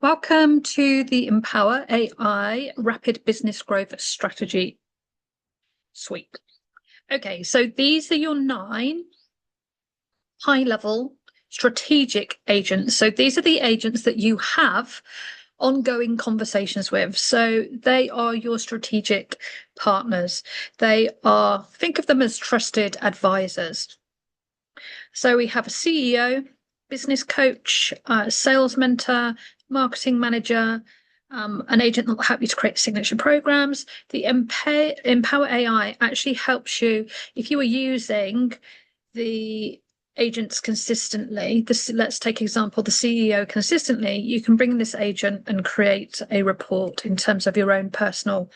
Welcome to the Empower AI Rapid Business Growth Strategy Suite. Okay, so these are your 9 high-level strategic agents. So these are the agents that you have ongoing conversations with. So they are your strategic partners. Think of them as trusted advisors. So we have a CEO, business coach, sales mentor, marketing manager, an agent that will help you to create signature programs. The Empower AI actually helps you if you are using the agents consistently. Let's take example, the CEO consistently, you can bring this agent and create a report in terms of your own personal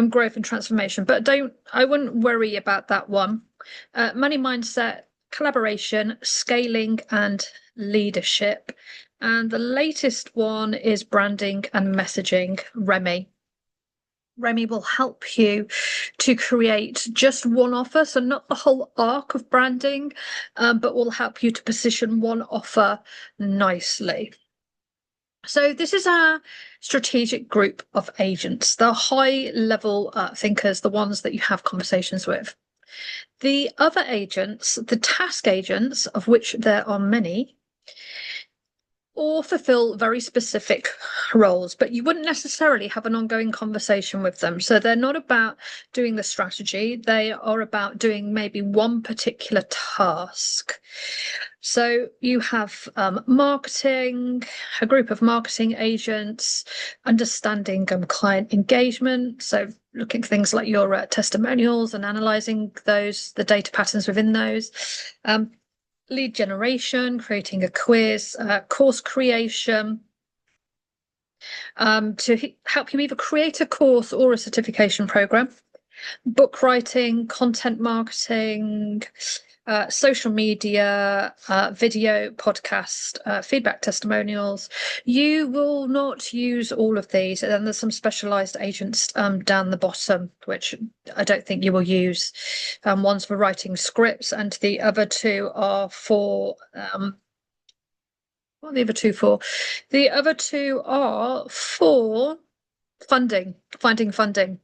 growth and transformation. But I wouldn't worry about that one. Money mindset, collaboration, scaling, and leadership. And the latest one is branding and messaging, Remy. Remy will help you to create just one offer, so not the whole arc of branding, but will help you to position one offer nicely. So this is our strategic group of agents, the high-level thinkers, the ones that you have conversations with. The other agents, the task agents, of which there are many, all fulfill very specific roles, but you wouldn't necessarily have an ongoing conversation with them. So they're not about doing the strategy, they are about doing maybe one particular task. So you have marketing, a group of marketing agents, understanding client engagement. So looking at things like your testimonials and analysing those, the data patterns within those. Lead generation, creating a quiz, course creation, to help you either create a course or a certification program, book writing, content marketing, social media, video, podcast, feedback testimonials. You will not use all of these. And then there's some specialized agents down the bottom, which I don't think you will use. One's for writing scripts, and the other two are for what are the other two for? The other two are for funding, finding funding.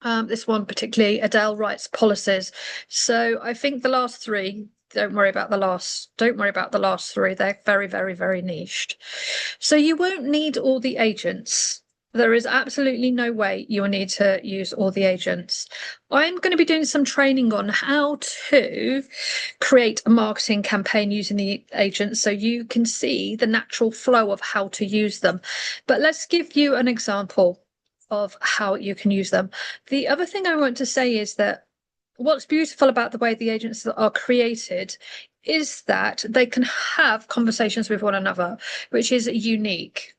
This one particularly, Adele writes policies. So I think the last 3, don't worry about the last 3. They're very, very, very niched. So you won't need all the agents. There is absolutely no way you will need to use all the agents. I'm going to be doing some training on how to create a marketing campaign using the agents so you can see the natural flow of how to use them. But let's give you an example of how you can use them. The other thing I want to say is that what's beautiful about the way the agents are created is that they can have conversations with one another, which is unique.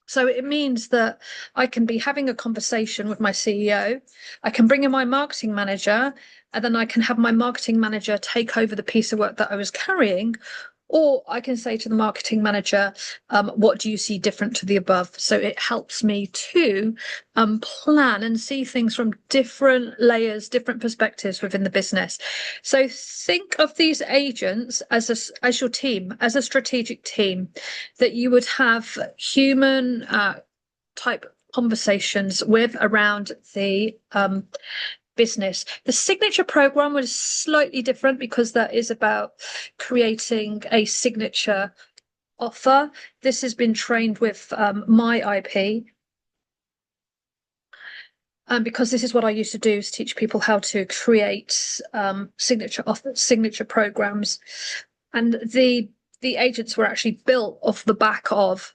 So it means that I can be having a conversation with my CEO, I can bring in my marketing manager, and then I can have my marketing manager take over the piece of work that I was carrying. Or I can say to the marketing manager, what do you see different to the above? So it helps me to plan and see things from different layers, different perspectives within the business. So think of these agents as your team, as a strategic team, that you would have human type conversations with around the business. The signature program was slightly different because that is about creating a signature offer. This has been trained with my IP. Because this is what I used to do, is teach people how to create signature programs. And the agents were actually built off the back of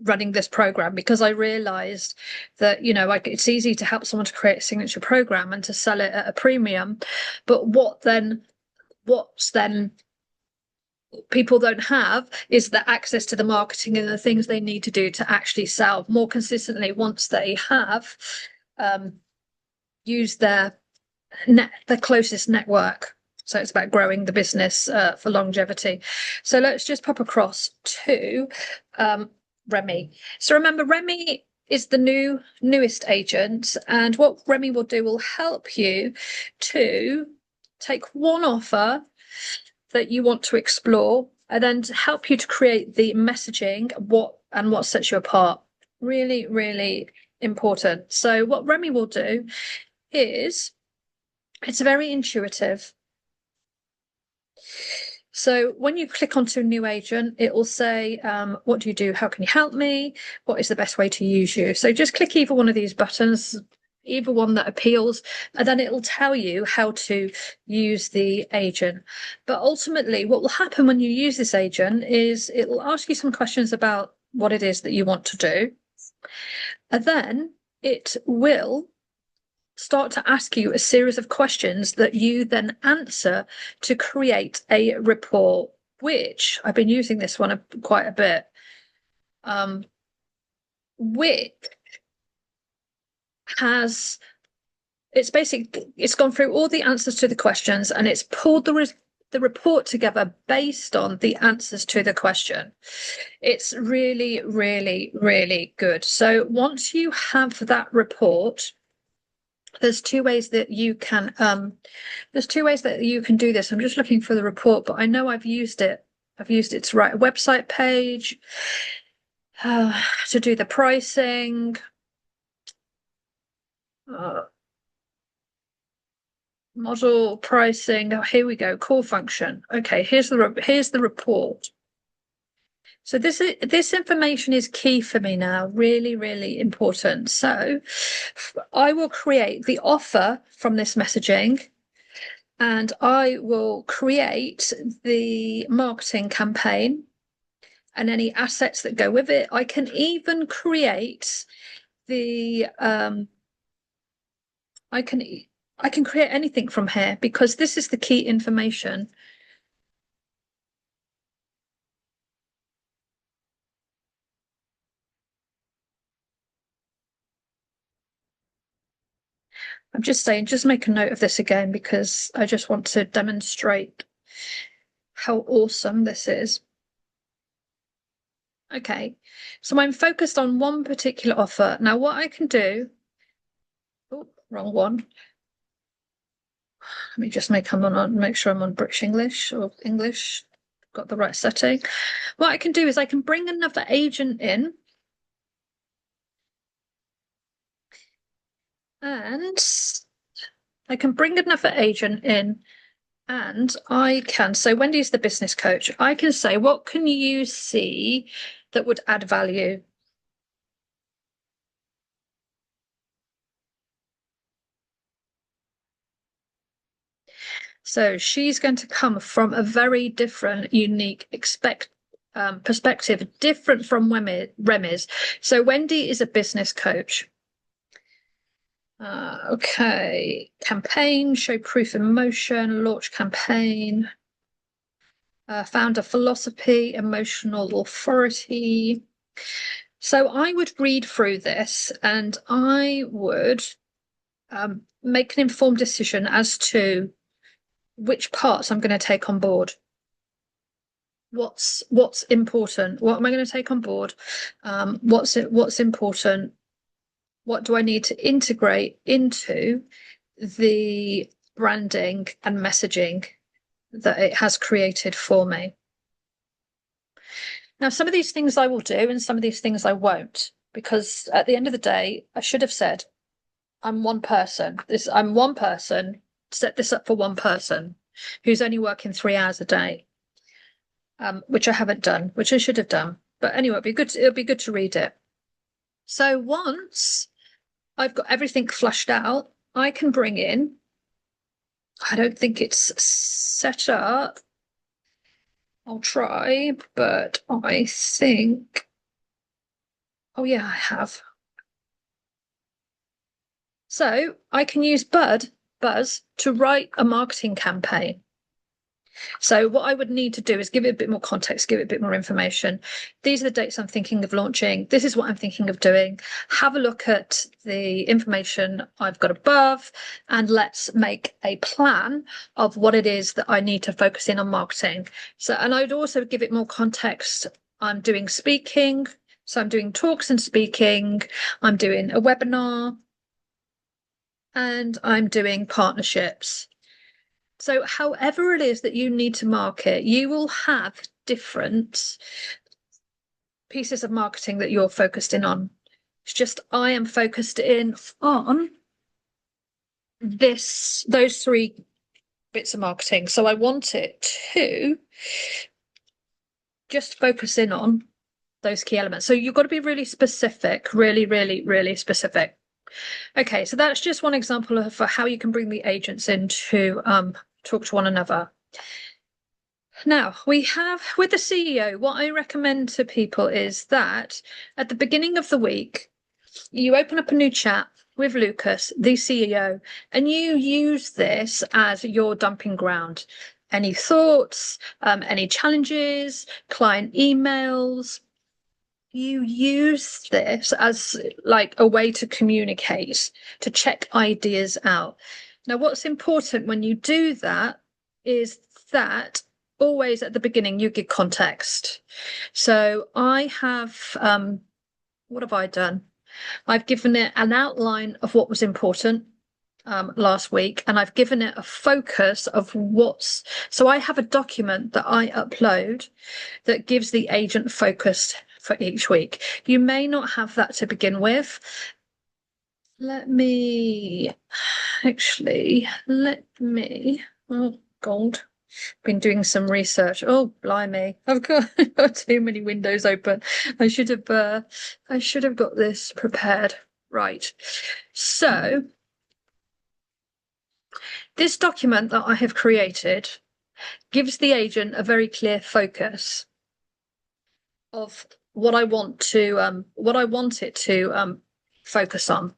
running this program, because I realized that, it's easy to help someone to create a signature program and to sell it at a premium, but what's then people don't have is the access to the marketing and the things they need to do to actually sell more consistently once they have used their closest network. So it's about growing the business for longevity. So let's just pop across to Remy. So remember, Remy is the newest agent, and what Remy will do will help you to take one offer that you want to explore and then to help you to create the messaging, what sets you apart. Really, really important. So what Remy will do is it's very intuitive. So when you click onto a new agent, it will say, what do you do? How can you help me? What is the best way to use you? So just click either one of these buttons, either one that appeals, and then it will tell you how to use the agent. But ultimately, what will happen when you use this agent is it will ask you some questions about what it is that you want to do. And then it will start to ask you a series of questions that you then answer to create a report, which I've been using this one quite a bit. Which has it's gone through all the answers to the questions and it's pulled the report together based on the answers to the question. It's really, really, really good. So once you have that report, there's two ways that you can do this. I'm just looking for the report, but I know I've used it to write a website page, to do the pricing, model pricing. Oh, here we go. Core function. Okay, here's the report. So this information is key for me now, really, really important. So I will create the offer from this messaging and I will create the marketing campaign and any assets that go with it. I can even create the I can create anything from here because this is the key information. I'm just saying, just make a note of this again because I just want to demonstrate how awesome this is. Okay, so I'm focused on one particular offer. Now, what I can do, oh, wrong one. Let me just make sure I'm on British English or English. Got the right setting. What I can do is I can bring another agent in. And I can bring another agent in and I can, so Wendy's the business coach. I can say, what can you see that would add value? So she's going to come from a very different, unique perspective, different from Remy's. So Wendy is a business coach. Okay, campaign, show proof in motion, launch campaign, founder philosophy, emotional authority. So I would read through this and I would make an informed decision as to which parts I'm going to take on board. What's important? What am I going to take on board? What's important? What do I need to integrate into the branding and messaging that it has created for me? Now, some of these things I will do and some of these things I won't, because at the end of the day, I should have said, I'm one person. I'm one person, set this up for one person who's only working 3 hours a day, which I haven't done, which I should have done. But anyway, it'll be good to read it. So once I've got everything flushed out, I can bring in, I don't think it's set up. I'll try, but I think, oh yeah, I have. So I can use Buzz to write a marketing campaign. So what I would need to do is give it a bit more context, give it a bit more information. These are the dates I'm thinking of launching. This is what I'm thinking of doing. Have a look at the information I've got above and let's make a plan of what it is that I need to focus in on marketing. So, and I'd also give it more context. I'm doing speaking. So I'm doing talks and speaking. I'm doing a webinar and I'm doing partnerships. So however it is that you need to market, you will have different pieces of marketing that you're focused in on. It's just I am focused in on those three bits of marketing. So I want it to just focus in on those key elements. So you've got to be really specific, really, really, really specific. Okay, so that's just one example of how you can bring the agents in to talk to one another. Now, we have with the CEO, what I recommend to people is that at the beginning of the week, you open up a new chat with Lucas, the CEO, and you use this as your dumping ground. Any thoughts, any challenges, client emails, you use this as like a way to communicate, to check ideas out. Now, what's important when you do that is that always at the beginning you give context. So I have, what have I done? I've given it an outline of what was important last week, and I've given it a focus of what's. So I have a document that I upload that gives the agent focus for each week. You may not have that to begin with. Let me, oh God, been doing some research. Oh, blimey, I've got too many windows open. I should have got this prepared. Right. So this document that I have created gives the agent a very clear focus of what I want it to focus on.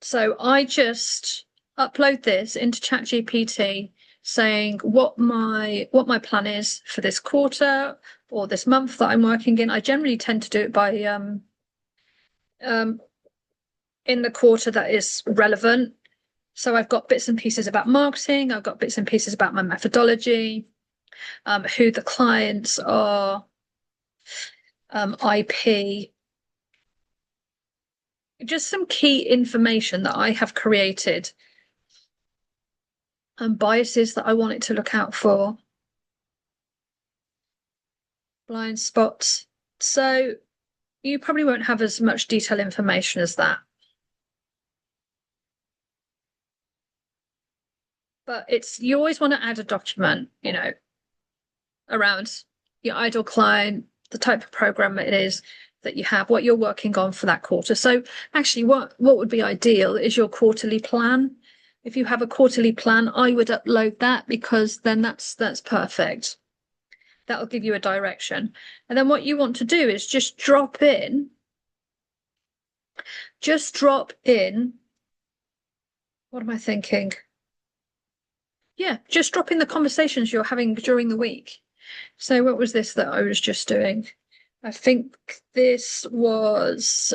So I just upload this into ChatGPT saying what my plan is for this quarter or this month that I'm working in. I generally tend to do it by in the quarter that is relevant. So I've got bits and pieces about marketing, I've got bits and pieces about my methodology, who the clients are, IP, just some key information that I have created, and biases that I want it to look out for, blind spots. So you probably won't have as much detailed information as that. But you always want to add a document, around your ideal client, the type of program it is that you have, what you're working on for that quarter. So actually what would be ideal is your quarterly plan. If you have a quarterly plan, I would upload that, because then that's perfect. That'll give you a direction. And then what you want to do is just drop in, what am I thinking? Yeah, just drop in the conversations you're having during the week. So what was this that I was just doing? I think this was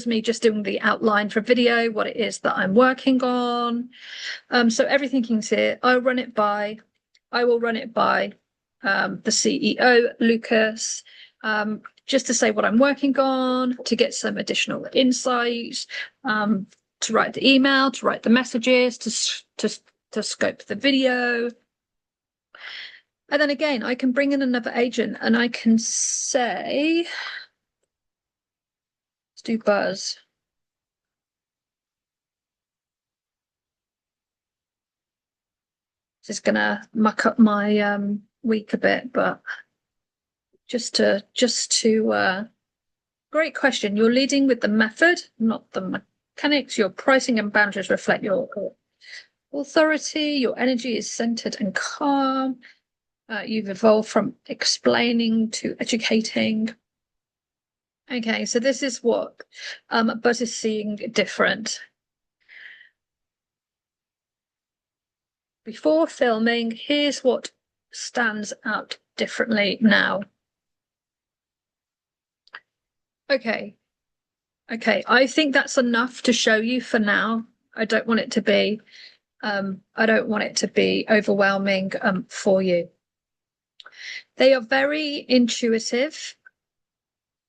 me just doing the outline for video, what it is that I'm working on. So everything is here. I will run it by the CEO, Lucas, just to say what I'm working on, to get some additional insights, to write the email, to write the messages, to scope the video. And then again, I can bring in another agent and I can say, let's do buzz. This is gonna muck up my week a bit, but just to great question. You're leading with the method, not the mechanics. Your pricing and boundaries reflect your authority. Your energy is centered and calm. You've evolved from explaining to educating. Okay, so this is what Buzz is seeing different. Before filming, here's what stands out differently now. Okay, I think that's enough to show you for now. I don't want it to be overwhelming for you. They are very intuitive.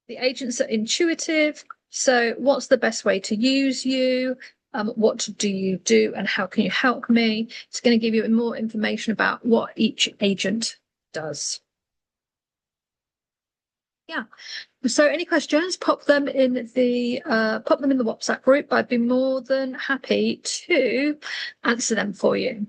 The agents are intuitive. So what's the best way to use you? what do you do and how can you help me? It's going to give you more information about what each agent does. Yeah. So any questions, pop them in the WhatsApp group. I'd be more than happy to answer them for you.